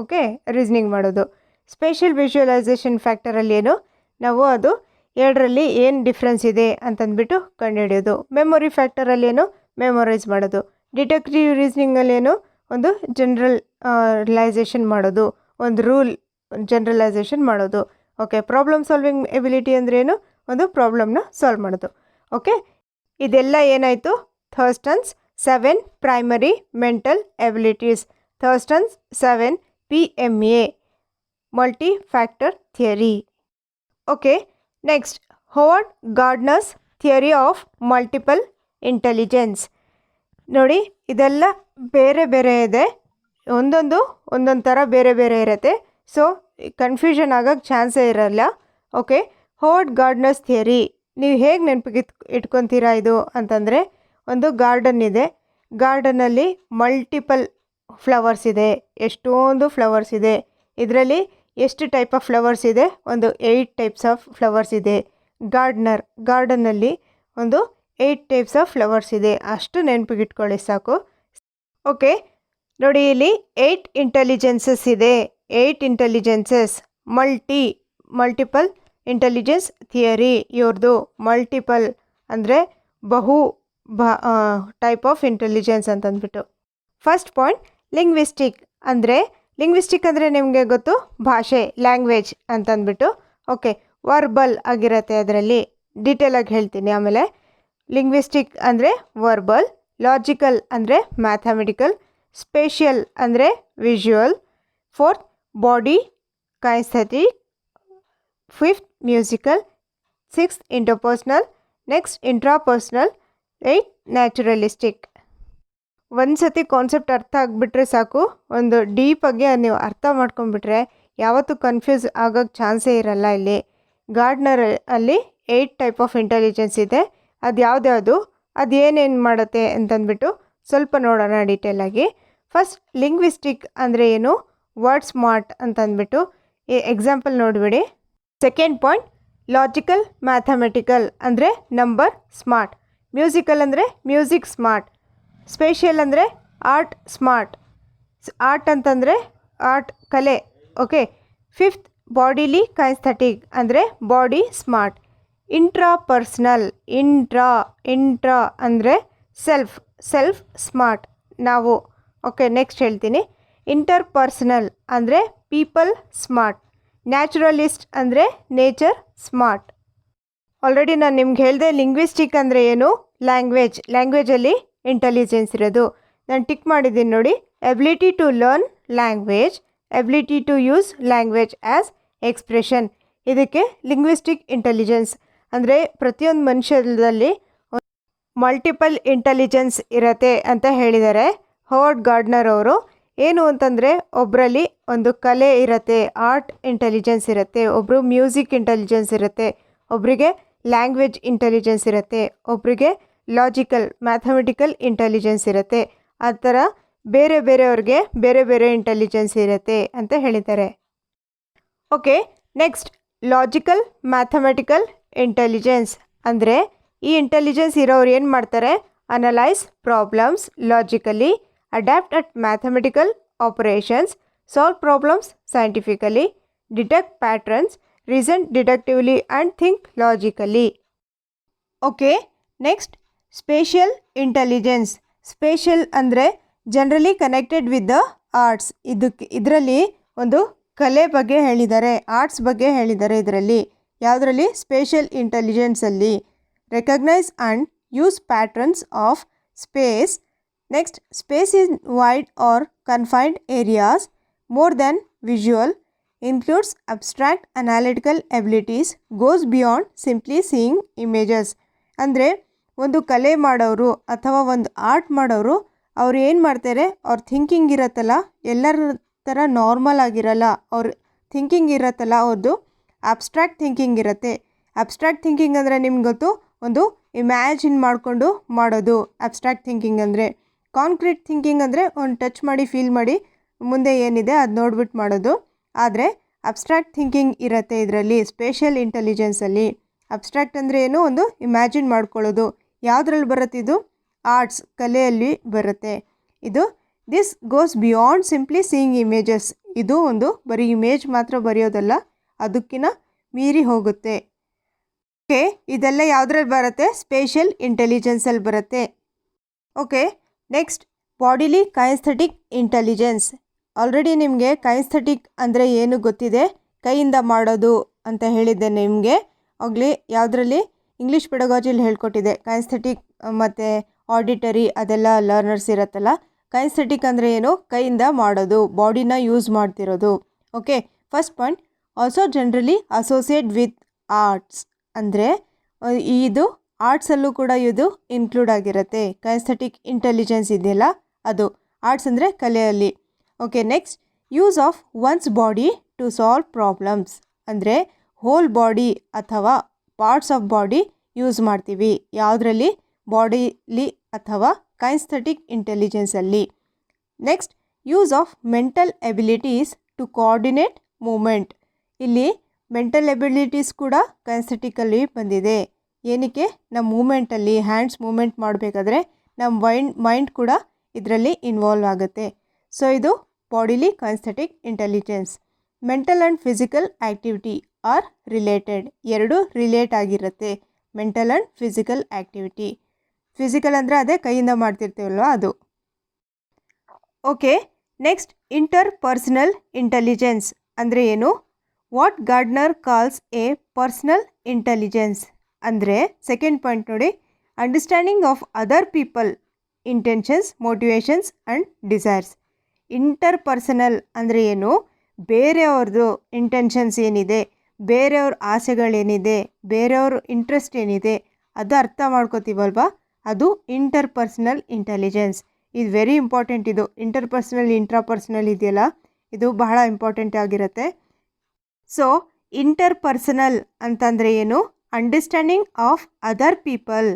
ಓಕೆ ರೀಸ್ನಿಂಗ್ ಮಾಡೋದು. ಸ್ಪೇಷಿಯಲ್ ವಿಜುವಲೈಸೇಷನ್ ಫ್ಯಾಕ್ಟರಲ್ಲಿ ಏನು? ನಾವು ಅದು 2ರಲ್ಲಿ ಏನು ಡಿಫ್ರೆನ್ಸ್ ಇದೆ ಅಂತಂದ್ಬಿಟ್ಟು ಕಂಡುಹಿಡಿಯೋದು. ಮೆಮೊರಿ ಫ್ಯಾಕ್ಟರಲ್ಲಿ ಏನು? ಮೆಮೊರೈಸ್ ಮಾಡೋದು. ಡಿಡಕ್ಟಿವ್ ರೀಸ್ನಿಂಗಲ್ಲಿ ಏನು? ಒಂದು ಜನರಲೈಸೇಷನ್ ಮಾಡೋದು, ಒಂದು ರೂಲ್ ಜನರಲೈಸೇಷನ್ ಮಾಡೋದು. ಓಕೆ, ಪ್ರಾಬ್ಲಮ್ ಸಾಲ್ವಿಂಗ್ ಎಬಿಲಿಟಿ ಅಂದರೆ ಏನು? ಒಂದು ಪ್ರಾಬ್ಲಮ್ನ ಸಾಲ್ವ್ ಮಾಡೋದು. ಓಕೆ, ಇದೆಲ್ಲ ಏನಾಯಿತು? Thurstone's 7 primary mental abilities. Thurstone's 7 PMA multi factor theory. Okay, next Howard Gardner's theory of multiple intelligence. ನೋಡಿ ಇದೆಲ್ಲ ಬೇರೆ ಬೇರೆ ಇದೆ, ಒಂದೊಂದು ಥರ ಬೇರೆ ಬೇರೆ ಇರುತ್ತೆ. ಸೊ ಕನ್ಫ್ಯೂಷನ್ ಆಗೋಕ್ಕೆ ಚಾನ್ಸೇ ಇರಲ್ಲ. ಓಕೆ, ಹೋವರ್ಡ್ ಗಾರ್ಡ್ನರ್ಸ್ ಥಿಯರಿ ನೀವು ಹೇಗೆ ನೆನಪಿಗೆ ಇಟ್ಕೊತೀರಾ ಇದು ಅಂತಂದರೆ, ಒಂದು ಗಾರ್ಡನ್ ಇದೆ, ಗಾರ್ಡನಲ್ಲಿ ಮಲ್ಟಿಪಲ್ ಫ್ಲವರ್ಸ್ ಇದೆ, ಎಷ್ಟೊಂದು ಫ್ಲವರ್ಸ್ ಇದೆ. ಇದರಲ್ಲಿ ಎಷ್ಟು ಟೈಪ್ ಆಫ್ ಫ್ಲವರ್ಸ್ ಇದೆ? ಒಂದು 8 ಟೈಪ್ಸ್ ಆಫ್ ಫ್ಲವರ್ಸ್ ಇದೆ. ಗಾರ್ಡನ್ನಲ್ಲಿ ಒಂದು 8 ಟೈಪ್ಸ್ ಆಫ್ ಫ್ಲವರ್ಸ್ ಇದೆ. ಅಷ್ಟು ನೆನಪಿಗಿಟ್ಕೊಳ್ಳಿ ಸಾಕು. ಓಕೆ, ನೋಡಿ ಇಲ್ಲಿ 8 ಇಂಟೆಲಿಜೆನ್ಸಸ್ ಇದೆ. 8 ಇಂಟೆಲಿಜೆನ್ಸಸ್ ಮಲ್ಟಿಪಲ್ ಇಂಟೆಲಿಜೆನ್ಸ್ ಥಿಯರಿ ಇವ್ರದ್ದು. ಮಲ್ಟಿಪಲ್ ಅಂದರೆ ಟೈಪ್ ಆಫ್ ಇಂಟೆಲಿಜೆನ್ಸ್ ಅಂತಂದ್ಬಿಟ್ಟು. ಫಸ್ಟ್ ಪಾಯಿಂಟ್ ಲಿಂಗ್ವಿಸ್ಟಿಕ್ ಅಂದರೆ ನಿಮಗೆ ಗೊತ್ತು ಭಾಷೆ, ಲ್ಯಾಂಗ್ವೇಜ್ ಅಂತಂದ್ಬಿಟ್ಟು. ಓಕೆ, ವರ್ಬಲ್ ಆಗಿರುತ್ತೆ, ಅದರಲ್ಲಿ ಡೀಟೇಲಾಗಿ ಹೇಳ್ತೀನಿ ಆಮೇಲೆ. ಲಿಂಗ್ವಿಸ್ಟಿಕ್ ಅಂದರೆ ವರ್ಬಲ್, ಲಾಜಿಕಲ್ ಅಂದರೆ ಮ್ಯಾಥಮೆಟಿಕಲ್, ಸ್ಪೇಷಿಯಲ್ ಅಂದರೆ visual, fourth body kinaesthetic, fifth musical, sixth interpersonal, next intrapersonal, 8 naturalistic. ಒಂದು ಸತಿ ಕಾನ್ಸೆಪ್ಟ್ ಅರ್ಥ ಆಗಿಬಿಟ್ರೆ ಸಾಕು, ಒಂದು ಡೀಪಾಗಿ ನೀವು ಅರ್ಥ ಮಾಡ್ಕೊಂಡ್ಬಿಟ್ರೆ ಯಾವತ್ತೂ ಕನ್ಫ್ಯೂಸ್ ಆಗೋಕ್ಕೆ ಚಾನ್ಸೇ ಇರಲ್ಲ. ಇಲ್ಲಿ ಗಾರ್ಡ್ನರ್ ಅಲ್ಲಿ 8 ಟೈಪ್ ಆಫ್ ಇಂಟೆಲಿಜೆನ್ಸ್ ಇದೆ. ಅದು ಯಾವ್ದ್ಯಾವುದು, ಅದು ಏನೇನು ಮಾಡುತ್ತೆ ಅಂತಂದ್ಬಿಟ್ಟು ಸ್ವಲ್ಪ ನೋಡೋಣ ಡೀಟೇಲಾಗಿ. ಫಸ್ಟ್ ಲಿಂಗ್ವಿಸ್ಟಿಕ್ ಅಂದರೆ ಏನು? ವರ್ಡ್ ಸ್ಮಾರ್ಟ್ ಅಂತಂದ್ಬಿಟ್ಟು ಎಕ್ಸಾಂಪಲ್ ನೋಡಿಬಿಡಿ. ಸೆಕೆಂಡ್ ಪಾಯಿಂಟ್ ಲಾಜಿಕಲ್ ಮ್ಯಾಥಮೆಟಿಕಲ್ ಅಂದರೆ ನಂಬರ್ ಸ್ಮಾರ್ಟ್. ಮ್ಯೂಸಿಕಲ್ ಅಂದರೆ ಮ್ಯೂಸಿಕ್ ಸ್ಮಾರ್ಟ್. ಸ್ಪೇಷಿಯಲ್ ಅಂದರೆ ಆರ್ಟ್ ಸ್ಮಾರ್ಟ್. ಆರ್ಟ್ ಅಂತಂದರೆ ಆರ್ಟ್ ಕಲೆ. ಓಕೆ, ಫಿಫ್ತ್ ಬಾಡಿಲಿ ಕೈನೆಸ್ಥೆಟಿಕ್ ಅಂದರೆ ಬಾಡಿ ಸ್ಮಾರ್ಟ್. ಇಂಟ್ರಾಪರ್ಸ್ನಲ್ ಇಂಟ್ರಾ ಅಂದರೆ ಸೆಲ್ಫ್ ಸ್ಮಾರ್ಟ್ ನಾವು. ಓಕೆ, ನೆಕ್ಸ್ಟ್ ಹೇಳ್ತೀನಿ. ಇಂಟರ್ಪರ್ಸನಲ್ ಅಂದರೆ ಪೀಪಲ್ ಸ್ಮಾರ್ಟ್. ನ್ಯಾಚುರಲಿಸ್ಟ್ ಅಂದರೆ ನೇಚರ್ ಸ್ಮಾರ್ಟ್. ಆಲ್ರೆಡಿ ನಾನು ನಿಮ್ಗೆ ಹೇಳಿದೆ ಲಿಂಗ್ವಿಸ್ಟಿಕ್ ಅಂದರೆ ಏನು? ಲ್ಯಾಂಗ್ವೇಜಲ್ಲಿ ಇಂಟೆಲಿಜೆನ್ಸ್ ಇರೋದು. ನಾನು ಟಿಕ್ ಮಾಡಿದ್ದೀನಿ ನೋಡಿ. Ability to learn language, ability to use language as expression. ಇದಕ್ಕೆ ಲಿಂಗ್ವಿಸ್ಟಿಕ್ ಇಂಟೆಲಿಜೆನ್ಸ್ ಅಂದರೆ ಪ್ರತಿಯೊಂದು ಮನುಷ್ಯರಲ್ಲಿ ಮಲ್ಟಿಪಲ್ ಇಂಟೆಲಿಜೆನ್ಸ್ ಇರತ್ತೆ ಅಂತ ಹೇಳಿದ್ದಾರೆ ಹೋವರ್ಡ್ ಗಾರ್ಡ್ನರ್ ಅವರು. ಏನು ಅಂತಂದರೆ ಒಬ್ಬರಲ್ಲಿ ಒಂದು ಕಲೆ ಇರುತ್ತೆ, ಆರ್ಟ್ ಇಂಟೆಲಿಜೆನ್ಸ್ ಇರುತ್ತೆ, ಒಬ್ಬರು ಮ್ಯೂಸಿಕ್ ಇಂಟೆಲಿಜೆನ್ಸ್ ಇರುತ್ತೆ, ಒಬ್ಬರಿಗೆ ಲ್ಯಾಂಗ್ವೇಜ್ ಇಂಟೆಲಿಜೆನ್ಸ್ ಇರುತ್ತೆ, ಒಬ್ಬರಿಗೆ ಲಾಜಿಕಲ್ ಮ್ಯಾಥಮೆಟಿಕಲ್ ಇಂಟೆಲಿಜೆನ್ಸ್ ಇರುತ್ತೆ. ಆ ಥರ ಬೇರೆ ಬೇರೆಯವ್ರಿಗೆ ಬೇರೆ ಬೇರೆ ಇಂಟೆಲಿಜೆನ್ಸ್ ಇರುತ್ತೆ ಅಂತ ಹೇಳಿದ್ದಾರೆ. Okay, next logical mathematical intelligence ಅಂದರೆ ಈ ಇಂಟೆಲಿಜೆನ್ಸ್ ಇರೋರು ಏನು ಮಾಡ್ತಾರೆ, analyse problems logically, adapt at mathematical operations, solve problems scientifically, detect patterns, reason deductively and think logically. Okay, next spatial intelligence. Spatial ಅಂದರೆ generally connected with the arts. ಇದರಲ್ಲಿ ಒಂದು ಕಲೆ ಬಗ್ಗೆ ಹೇಳಿದ್ದಾರೆ, ಆರ್ಟ್ಸ್ ಬಗ್ಗೆ ಹೇಳಿದ್ದಾರೆ. ಇದರಲ್ಲಿ ಯಾವುದರಲ್ಲಿ, ಸ್ಪೇಷಿಯಲ್ ಇಂಟೆಲಿಜೆನ್ಸಲ್ಲಿ recognise and use patterns of space. Next space in wide or confined areas more than visual, includes abstract analytical abilities, goes beyond simply seeing images. ಅಂದರೆ ಒಂದು ಕಲೆ ಮಾಡೋರು ಅಥವಾ ಒಂದು ಆರ್ಟ್ ಮಾಡೋರು ಅವ್ರು ಏನು ಮಾಡ್ತಾರೆ, ಅವ್ರ ಥಿಂಕಿಂಗ್ ಇರತ್ತಲ್ಲ ಎಲ್ಲರ ಥರ ನಾರ್ಮಲ್ ಆಗಿರಲ್ಲ. ಅವ್ರ ಥಿಂಕಿಂಗ್ ಇರತ್ತಲ್ಲ ಅವ್ರದ್ದು ಅಬ್ಸ್ಟ್ರಾಕ್ಟ್ ಥಿಂಕಿಂಗ್ ಇರುತ್ತೆ. ಅಬ್ಸ್ಟ್ರಾಕ್ಟ್ ಥಿಂಕಿಂಗ್ ಅಂದರೆ ನಿಮ್ಗೆ ಗೊತ್ತು, ಒಂದು ಇಮ್ಯಾಜಿನ್ ಮಾಡಿಕೊಂಡು ಮಾಡೋದು ಅಬ್ಸ್ಟ್ರಾಕ್ಟ್ ಥಿಂಕಿಂಗ್ ಅಂದರೆ. ಕಾಂಕ್ರೀಟ್ ಥಿಂಕಿಂಗ್ ಅಂದರೆ ಒಂದು ಟಚ್ ಮಾಡಿ ಫೀಲ್ ಮಾಡಿ ಮುಂದೆ ಏನಿದೆ ಅದು ನೋಡ್ಬಿಟ್ಟು ಮಾಡೋದು. ಆದರೆ ಅಬ್ಸ್ಟ್ರಾಕ್ಟ್ ಥಿಂಕಿಂಗ್ ಇರುತ್ತೆ ಇದರಲ್ಲಿ, ಸ್ಪೇಷಿಯಲ್ ಇಂಟೆಲಿಜೆನ್ಸಲ್ಲಿ. ಅಬ್ಸ್ಟ್ರಾಕ್ಟ್ ಅಂದರೆ ಏನು, ಒಂದು ಇಮ್ಯಾಜಿನ್ ಮಾಡ್ಕೊಳ್ಳೋದು. ಯಾವುದ್ರಲ್ಲಿ ಬರುತ್ತೆ ಇದು, ಆರ್ಟ್ಸ್ ಕಲೆಯಲ್ಲಿ ಬರುತ್ತೆ ಇದು. This goes beyond simply seeing images. ಇದು ಒಂದು ಬರೀ ಇಮೇಜ್ ಮಾತ್ರ ಬರೆಯೋದಲ್ಲ, ಅದಕ್ಕಿಂತ ಮೀರಿ ಹೋಗುತ್ತೆ. ಓಕೆ, ಇದೆಲ್ಲ ಯಾವುದ್ರಲ್ಲಿ ಬರುತ್ತೆ, ಸ್ಪೇಷಿಯಲ್ ಇಂಟೆಲಿಜೆನ್ಸಲ್ಲಿ ಬರುತ್ತೆ. ಓಕೆ, ನೆಕ್ಸ್ಟ್ ಬಾಡಿಲಿ ಕೈನೆಸ್ಥೆಟಿಕ್ ಇಂಟೆಲಿಜೆನ್ಸ್. ಆಲ್ರೆಡಿ ನಿಮಗೆ ಕೈನೆಸ್ಥೆಟಿಕ್ ಅಂದರೆ ಏನು ಗೊತ್ತಿದೆ, ಕೈಯಿಂದ ಮಾಡೋದು ಅಂತ ಹೇಳಿದ್ದೆ ನಿಮಗೆ ಆಗಲೇ. ಯಾವುದರಲ್ಲಿ, ಇಂಗ್ಲೀಷ್ ಪೆಡಗಾಜಿಲಿ ಹೇಳ್ಕೊಟ್ಟಿದೆ. ಕೈನೆಸ್ಥೆಟಿಕ್ ಮತ್ತು ಆಡಿಟರಿ ಅದೆಲ್ಲ ಲರ್ನರ್ಸ್ ಇರುತ್ತಲ್ಲ. ಕೈನೆಸ್ಥೆಟಿಕ್ ಅಂದರೆ ಏನು, ಕೈಯಿಂದ ಮಾಡೋದು, ಬಾಡಿನ ಯೂಸ್ ಮಾಡ್ತಿರೋದು. Okay, first point, also generally associate with arts. ಅಂದರೆ ಇದು ಆರ್ಟ್ಸಲ್ಲೂ ಕೂಡ ಇದು ಇನ್ಕ್ಲೂಡ್ ಆಗಿರುತ್ತೆ. ಕೈನೆಸ್ಥೆಟಿಕ್ ಇಂಟೆಲಿಜೆನ್ಸ್ ಇದೆಯಲ್ಲ ಅದು ಆರ್ಟ್ಸ್ ಅಂದರೆ ಕಲೆಯಲ್ಲಿ. Okay, next use of one's body to solve problems. ಅಂದರೆ ಹೋಲ್ ಬಾಡಿ ಅಥವಾ ಪಾರ್ಟ್ಸ್ ಆಫ್ ಬಾಡಿ ಯೂಸ್ ಮಾಡ್ತೀವಿ. ಯಾವುದರಲ್ಲಿ, ಬಾಡಿಲಿ ಅಥವಾ ಕೈನೆಸ್ಥೆಟಿಕ್ ಇಂಟೆಲಿಜೆನ್ಸಲ್ಲಿ. Next use of mental abilities to coordinate movement. ಇಲ್ಲಿ ಮೆಂಟಲ್ ಎಬಿಲಿಟೀಸ್ ಕೂಡ ಕೈನೆಸ್ಥೆಟಿಕಲ್ಲಿ ಬಂದಿದೆ. ಏನಕ್ಕೆ, ನಮ್ಮ ಮೂಮೆಂಟಲ್ಲಿ ಹ್ಯಾಂಡ್ಸ್ ಮೂಮೆಂಟ್ ಮಾಡಬೇಕಾದ್ರೆ ನಮ್ಮ ಮೈಂಡ್ ಕೂಡ ಇದರಲ್ಲಿ ಇನ್ವಾಲ್ವ್ ಆಗುತ್ತೆ. ಸೊ ಇದು bodily kinesthetic intelligence. Mental and physical activity are related. ಎರಡೂ ರಿಲೇಟ್ ಆಗಿರುತ್ತೆ, mental and physical activity. Physical ಅಂದರೆ ಅದೇ ಕೈಯಿಂದ ಮಾಡ್ತಿರ್ತೀವಲ್ವ ಅದು. Okay, next interpersonal intelligence ಅಂದರೆ ಏನು, what Gardner calls a personal intelligence. ಅಂದರೆ ಸೆಕೆಂಡ್ ಪಾಯಿಂಟ್ ನೋಡಿ, understanding of other people intentions, motivations and desires. Interpersonal ಅಂದರೆ ಏನು, ಬೇರೆಯವ್ರದ್ದು ಇಂಟೆನ್ಷನ್ಸ್ ಏನಿದೆ, ಬೇರೆಯವ್ರ ಆಸೆಗಳೇನಿದೆ, ಬೇರೆಯವ್ರ ಇಂಟ್ರೆಸ್ಟ್ ಏನಿದೆ ಅದು ಅರ್ಥ ಮಾಡ್ಕೋತೀವಲ್ವ, ಅದು ಇಂಟರ್ ಪರ್ಸನಲ್ ಇಂಟೆಲಿಜೆನ್ಸ್. ಇದು ವೆರಿ ಇಂಪಾರ್ಟೆಂಟ್. ಇದು ಇಂಟರ್ ಪರ್ಸನಲ್ ಇಂಟ್ರಾ ಪರ್ಸನಲ್ ಇದೆಯಲ್ಲ, ಇದು ಬಹಳ ಇಂಪಾರ್ಟೆಂಟ್ ಆಗಿರುತ್ತೆ. ಸೊ ಇಂಟರ್ ಪರ್ಸನಲ್ ಅಂತಂದರೆ ಏನು, ಅಂಡರ್ಸ್ಟ್ಯಾಂಡಿಂಗ್ ಆಫ್ ಅದರ್ ಪೀಪಲ್,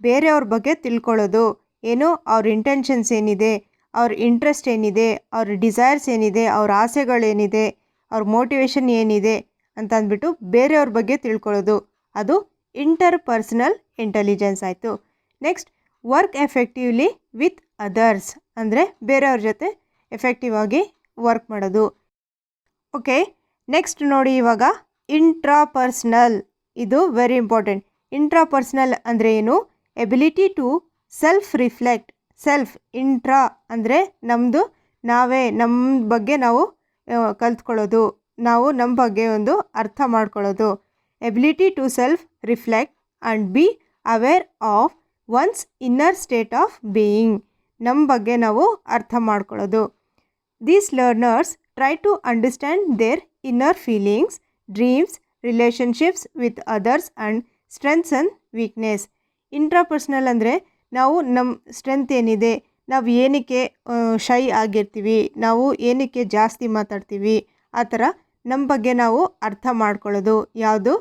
ಬೇರೆಯವ್ರ ಬಗ್ಗೆ ತಿಳ್ಕೊಳ್ಳೋದು. ಏನು, ಅವ್ರ ಇಂಟೆನ್ಷನ್ಸ್ ಏನಿದೆ, ಅವ್ರ ಇಂಟ್ರೆಸ್ಟ್ ಏನಿದೆ, ಅವ್ರ ಡಿಸೈರ್ಸ್ ಏನಿದೆ, ಅವ್ರ ಆಸೆಗಳೇನಿದೆ, ಅವ್ರ ಮೋಟಿವೇಶನ್ ಏನಿದೆ ಅಂತ ಅಂದ್ಬಿಟ್ಟು ಬೇರೆಯವ್ರ ಬಗ್ಗೆ ತಿಳ್ಕೊಳ್ಳೋದು, ಅದು ಇಂಟರ್ ಪರ್ಸನಲ್ ಇಂಟೆಲಿಜೆನ್ಸ್ ಆಯಿತು. Next work effectively with others ಅಂದರೆ ಬೇರೆಯವ್ರ ಜೊತೆ ಎಫೆಕ್ಟಿವ್ ಆಗಿ ವರ್ಕ್ ಮಾಡೋದು. ಓಕೆ, ನೆಕ್ಸ್ಟ್ ನೋಡಿ ಇವಾಗ ಇಂಟ್ರಾ ಪರ್ಸನಲ್. ಇದು ವೆರಿ ಇಂಪಾರ್ಟೆಂಟ್. ಇಂಟ್ರಾ ಪರ್ಸನಲ್ ಅಂದರೆ ಏನು, ability to self reflect. Self, intra ಅಂದರೆ ನಮ್ಮದು ನಾವೇ, ನಮ್ಮ ಬಗ್ಗೆ ನಾವು ಕಲ್ತ್ಕೊಳ್ಳೋದು, ನಾವು ನಮ್ಮ ಬಗ್ಗೆ ಒಂದು ಅರ್ಥ ಮಾಡ್ಕೊಳ್ಳೋದು. Ability to self reflect and be aware of one's inner state of being. ನಮ್ಮ ಬಗ್ಗೆ ನಾವು ಅರ್ಥ ಮಾಡ್ಕೊಳ್ಳೋದು. These learners Try to understand their inner feelings, dreams, relationships with others and strengths and weakness. Intrapersonal ಅಂದರೆ ನಾವು ನಮ್ಮ ಸ್ಟ್ರೆಂತ್ ಏನಿದೆ, ನಾವು ಏನಕ್ಕೆ ಶೈ ಆಗಿರ್ತೀವಿ, ನಾವು ಏನಕ್ಕೆ ಜಾಸ್ತಿ ಮಾತಾಡ್ತೀವಿ, ಆ ಥರ ನಮ್ಮ ಬಗ್ಗೆ ನಾವು ಅರ್ಥ ಮಾಡ್ಕೊಳ್ಳೋದು ಯಾವುದು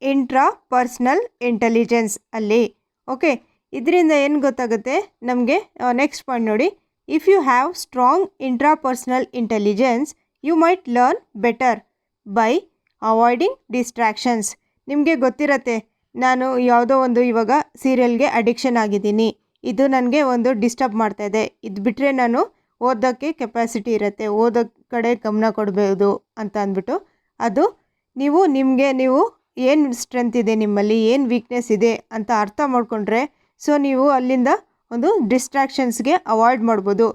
ಇಂಟ್ರಾಪರ್ಸ್ನಲ್ ಇಂಟೆಲಿಜೆನ್ಸ್ ಅಲ್ಲಿ. ಓಕೆ, ಇದರಿಂದ ಏನು ಗೊತ್ತಾಗುತ್ತೆ ನಮಗೆ. ನೆಕ್ಸ್ಟ್ ಪಾಯಿಂಟ್ ನೋಡಿ, if you have strong intrapersonal intelligence you might learn better by avoiding distractions. ನಿಮಗೆ ಗೊತ್ತಿರತ್ತೆ, ನಾನು ಯಾವುದೋ ಒಂದು ಇವಾಗ ಸೀರಿಯಲ್ಗೆ ಅಡಿಕ್ಷನ್ ಆಗಿದ್ದೀನಿ, ಇದು ನನಗೆ ಒಂದು ಡಿಸ್ಟರ್ಬ್ ಮಾಡ್ತಾಯಿದೆ, ಇದು ಬಿಟ್ಟರೆ ನಾನು ಓದೋಕ್ಕೆ ಕೆಪಾಸಿಟಿ ಇರುತ್ತೆ, ಓದೋ ಕಡೆ ಗಮನ ಕೊಡಬಹುದು ಅಂತ ಅಂದ್ಬಿಟ್ಟು, ಅದು ನೀವು ಏನು ಸ್ಟ್ರೆಂತ್ ಇದೆ ನಿಮ್ಮಲ್ಲಿ, ಏನು ವೀಕ್ನೆಸ್ ಇದೆ ಅಂತ ಅರ್ಥ ಮಾಡಿಕೊಂಡ್ರೆ ಸೊ ನೀವು ಅಲ್ಲಿಂದ ಒಂದು ಡಿಸ್ಟ್ರಾಕ್ಷನ್ಸ್ಗೆ ಅವಾಯ್ಡ್ ಮಾಡ್ಬೋದು.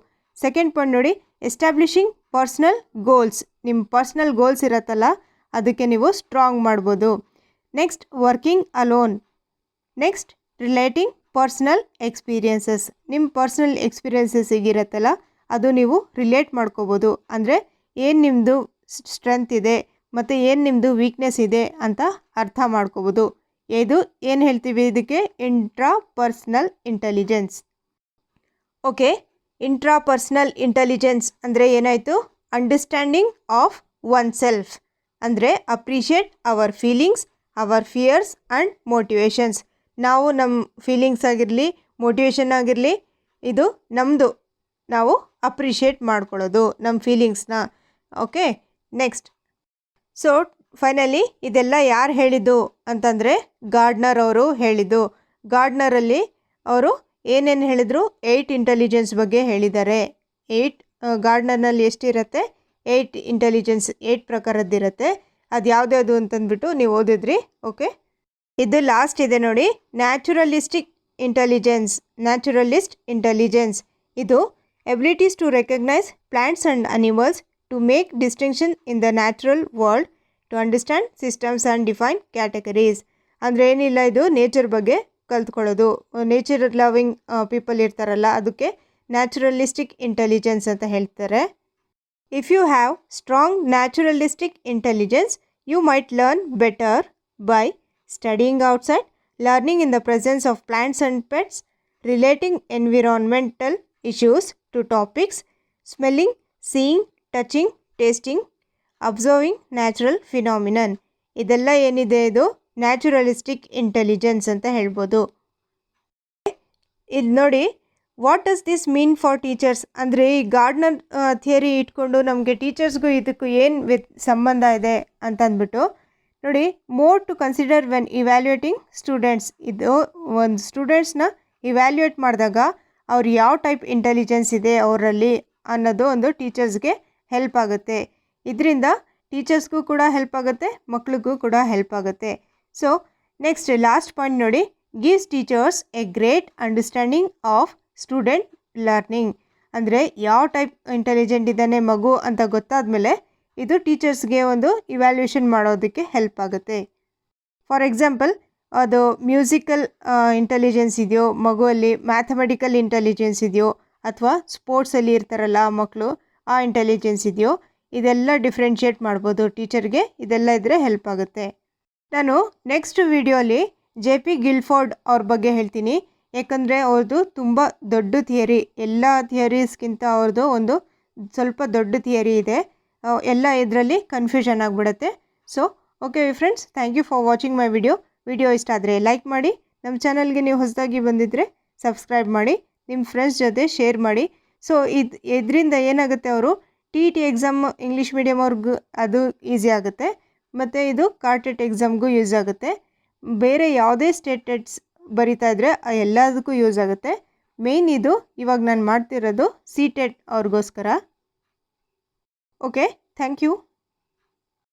ಸೆಕೆಂಡ್ ಪಾಯಿಂಟ್ ನೋಡಿ, ಎಸ್ಟಾಬ್ಲಿಷಿಂಗ್ ಪರ್ಸ್ನಲ್ ಗೋಲ್ಸ್. ನಿಮ್ಮ ಪರ್ಸ್ನಲ್ ಗೋಲ್ಸ್ ಇರತ್ತಲ್ಲ, ಅದಕ್ಕೆ ನೀವು ಸ್ಟ್ರಾಂಗ್ ಮಾಡ್ಬೋದು. Next working alone. Next relating personal experiences. ನಿಮ್ಮ ಪರ್ಸ್ನಲ್ ಎಕ್ಸ್ಪೀರಿಯನ್ಸಸ್ ಈಗಿರತ್ತಲ್ಲ, ಅದು ನೀವು ರಿಲೇಟ್ ಮಾಡ್ಕೋಬೋದು. ಅಂದರೆ ಏನು ನಿಮ್ಮದು ಸ್ಟ್ರೆಂತ್ ಇದೆ ಮತ್ತು ಏನು ನಿಮ್ಮದು ವೀಕ್ನೆಸ್ ಇದೆ ಅಂತ ಅರ್ಥ ಮಾಡ್ಕೋಬೋದು. ಇದು ಏನು ಹೇಳ್ತೀವಿ ಇದಕ್ಕೆ, intrapersonal intelligence. Okay, intrapersonal intelligence ಅಂದರೆ ಏನಾಯಿತು, ಅಂಡರ್ಸ್ಟ್ಯಾಂಡಿಂಗ್ ಆಫ್ ಒನ್ ಸೆಲ್ಫ್, ಅಂದರೆ appreciate our feelings, our fears and motivations. ನಾವು ನಮ್ಮ ಫೀಲಿಂಗ್ಸ್ ಆಗಿರಲಿ, ಮೋಟಿವೇಶನ್ ಆಗಿರಲಿ, ಇದು ನಮ್ಮದು, ನಾವು ಅಪ್ರಿಷಿಯೇಟ್ ಮಾಡ್ಕೊಳ್ಳೋದು ನಮ್ಮ ಫೀಲಿಂಗ್ಸ್ನ. ಓಕೆ, ನೆಕ್ಸ್ಟ್ ಸೊ ಫೈನಲಿ ಇದೆಲ್ಲ ಯಾರು ಹೇಳಿದ್ದು ಅಂತಂದರೆ ಗಾರ್ಡ್ನರ್ ಅವರು ಹೇಳಿದ್ದು. ಗಾರ್ಡ್ನರಲ್ಲಿ ಅವರು ಏನೇನು ಹೇಳಿದರು, 8 ಇಂಟೆಲಿಜೆನ್ಸ್ ಬಗ್ಗೆ ಹೇಳಿದ್ದಾರೆ. 8 ಗಾರ್ಡ್ನರ್ನಲ್ಲಿ ಎಷ್ಟಿರುತ್ತೆ, 8 ಇಂಟೆಲಿಜೆನ್ಸ್, 8 ಪ್ರಕಾರದ್ದಿರುತ್ತೆ. ಅದು ಯಾವುದ್ಯಾವುದು ಅಂತಂದ್ಬಿಟ್ಟು ನೀವು ಓದಿದ್ರಿ. ಓಕೆ, ಇದು ಲಾಸ್ಟ್ ಇದೆ ನೋಡಿ, ನ್ಯಾಚುರಲಿಸ್ಟಿಕ್ ಇಂಟೆಲಿಜೆನ್ಸ್. ನ್ಯಾಚುರಲಿಸ್ಟ್ ಇಂಟೆಲಿಜೆನ್ಸ್ ಇದು abilities to recognize plants and animals, to make distinction in the natural world, to understand systems and define categories. ಅಂದರೆ ಏನಿಲ್ಲ, ಇದು ನೇಚರ್ ಬಗ್ಗೆ ಕಲ್ತ್ಕೊಳ್ಳೋದು. ನೇಚರ್ ಲವಿಂಗ್ ಪೀಪಲ್ ಇರ್ತಾರಲ್ಲ, ಅದಕ್ಕೆ ನ್ಯಾಚುರಲಿಸ್ಟಿಕ್ ಇಂಟೆಲಿಜೆನ್ಸ್ ಅಂತ ಹೇಳ್ತಾರೆ. If you have strong naturalistic intelligence you might learn better by studying outside, learning in the presence of plants and pets, relating environmental issues to topics, smelling, seeing, touching, tasting, observing natural phenomenon. ಇದೆಲ್ಲ ಏನಿದೆ ಇದು naturalistic intelligence ಅಂತ ಹೇಳ್ಬೋದು. ಇದು ನೋಡಿ, what does this mean for teachers. ಅಂದರೆ ಈ Gardner theory ಇಟ್ಕೊಂಡು ನಮಗೆ ಟೀಚರ್ಸ್ಗೂ ಇದಕ್ಕೂ ಏನು ಸಂಬಂಧ ಇದೆ ಅಂತಂದ್ಬಿಟ್ಟು ನೋಡಿ. More to consider when evaluating students. ಇದು ಒಂದು ಸ್ಟೂಡೆಂಟ್ಸ್ನ ಇವ್ಯಾಲ್ಯೂಯೇಟ್ ಮಾಡಿದಾಗ ಅವ್ರು ಯಾವ ಟೈಪ್ ಇಂಟೆಲಿಜೆನ್ಸ್ ಇದೆ ಅವರಲ್ಲಿ ಅನ್ನೋದು ಒಂದು ಟೀಚರ್ಸ್ಗೆ ಹೆಲ್ಪ್ ಆಗುತ್ತೆ. ಇದರಿಂದ ಟೀಚರ್ಸ್ಗೂ ಕೂಡ ಹೆಲ್ಪ್ ಆಗುತ್ತೆ, ಮಕ್ಳಿಗೂ ಕೂಡ ಹೆಲ್ಪ್ ಆಗುತ್ತೆ. ಸೊ ನೆಕ್ಸ್ಟ್ ಲಾಸ್ಟ್ ಪಾಯಿಂಟ್ ನೋಡಿ, gives teachers A great understanding of student learning. ಅಂದರೆ ಯಾವ ಟೈಪ್ ಇಂಟೆಲಿಜೆಂಟ್ ಇದ್ದಾನೆ ಮಗು ಅಂತ ಗೊತ್ತಾದಮೇಲೆ ಇದು ಟೀಚರ್ಸ್ಗೆ ಒಂದು ಇವ್ಯಾಲ್ಯೂಯೇಷನ್ ಮಾಡೋದಕ್ಕೆ ಹೆಲ್ಪ್ ಆಗುತ್ತೆ. ಫಾರ್ ಎಕ್ಸಾಂಪಲ್, ಅದು ಮ್ಯೂಸಿಕಲ್ ಇಂಟೆಲಿಜೆನ್ಸ್ ಇದೆಯೋ ಮಗುವಲ್ಲಿ, ಮ್ಯಾಥಮೆಟಿಕಲ್ ಇಂಟೆಲಿಜೆನ್ಸ್ ಇದೆಯೋ, ಅಥವಾ ಸ್ಪೋರ್ಟ್ಸಲ್ಲಿ ಇರ್ತಾರಲ್ಲ ಮಕ್ಕಳು, ಆ ಇಂಟೆಲಿಜೆನ್ಸ್ ಇದೆಯೋ, ಇದೆಲ್ಲ ಡಿಫ್ರೆನ್ಷಿಯೇಟ್ ಮಾಡ್ಬೋದು ಟೀಚರ್ಗೆ. ಇದೆಲ್ಲ ಇದ್ದರೆ ಹೆಲ್ಪ್ ಆಗುತ್ತೆ. ನಾನು ನೆಕ್ಸ್ಟ್ ವಿಡಿಯೋಲಿ JP ಗಿಲ್ಫೋರ್ಡ್ ಅವ್ರ ಬಗ್ಗೆ ಹೇಳ್ತೀನಿ. ಯಾಕಂದರೆ ಅವ್ರದ್ದು ತುಂಬ ದೊಡ್ಡ ಥಿಯರಿ, ಎಲ್ಲ ಥಿಯರೀಸ್ಗಿಂತ ಅವ್ರದ್ದು ಒಂದು ಸ್ವಲ್ಪ ದೊಡ್ಡ ಥಿಯರಿ ಇದೆ. ಎಲ್ಲ ಇದರಲ್ಲಿ ಕನ್ಫ್ಯೂಷನ್ ಆಗಿಬಿಡುತ್ತೆ. So okay friends, thank you for watching my video ಇಷ್ಟ ಆದರೆ ಲೈಕ್ ಮಾಡಿ, ನಮ್ಮ ಚಾನಲ್ಗೆ ನೀವು ಹೊಸದಾಗಿ ಬಂದಿದ್ದರೆ ಸಬ್ಸ್ಕ್ರೈಬ್ ಮಾಡಿ, ನಿಮ್ಮ ಫ್ರೆಂಡ್ಸ್ ಜೊತೆ ಶೇರ್ ಮಾಡಿ. ಸೊ ಇದರಿಂದ ಏನಾಗುತ್ತೆ, ಅವರು TET ಎಕ್ಸಾಮ್ ಇಂಗ್ಲೀಷ್ ಮೀಡಿಯಮ್ ಅವ್ರಿಗೂ ಅದು ಈಸಿ ಆಗುತ್ತೆ, ಮತ್ತು ಇದು ಕಾರ್ಟೆಟ್ ಎಕ್ಸಾಮ್ಗೂ ಯೂಸ್ ಆಗುತ್ತೆ. ಬೇರೆ ಯಾವುದೇ ಸ್ಟೇಟೆಟ್ಸ್ ಬರಿತಾ ಇದ್ದರೆ ಎಲ್ಲದಕ್ಕೂ ಯೂಸ್ ಆಗುತ್ತೆ. ಮೇಯ್ನ್ ಇದು ಇವಾಗ ನಾನು ಮಾಡ್ತಿರೋದು CTET ಅವ್ರಿಗೋಸ್ಕರ. Okay, thank you.